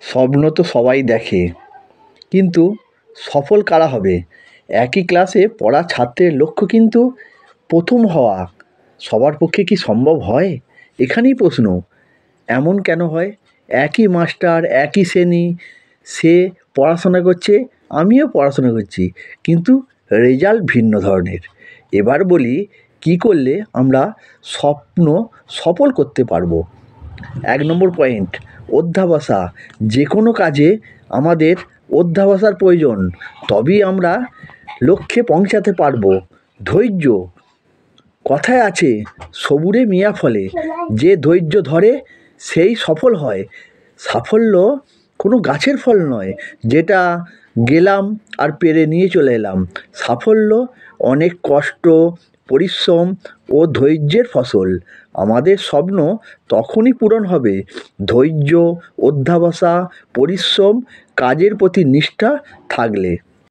স্বপ্ন তো সবাই দেখে, কিন্তু সফল কারা হবে? একই ক্লাসে পড়া ছাত্রের লক্ষ্য কিন্তু প্রথম হওয়া। সবার পক্ষে কি সম্ভব হয়? এখানেই প্রশ্ন। এমন কেন হয়? একই মাস্টার, একই শ্রেণী, সে পড়াশোনা করছে, আমিও পড়াশোনা করছি, কিন্তু রেজাল্ট ভিন্ন ধরনের। এবার বলি, কী করলে আমরা স্বপ্ন সফল করতে পারবো? ১ নম্বর পয়েন্ট, অধ্যবসা। যে কোনো কাজে আমাদের অধ্যবসার প্রয়োজন, তবেই আমরা লক্ষ্যে পৌঁছাতে পারবো। ধৈর্য। কথায় আছে, সবুরে মিয়া ফলে। যে ধৈর্য ধরে সেই সফল হয়। সাফল্য কোনো গাছের ফল নয়, যেটা গেলাম আর পেড়ে নিয়ে চলে এলাম। সাফল্য অনেক কষ্ট, পরিশ্রম ও ধৈর্যের ফসল। আমাদের স্বপ্ন তখনই পূরণ হবে ধৈর্য, অধ্যবসা, পরিশ্রম, কাজের প্রতি নিষ্ঠা থাকলে।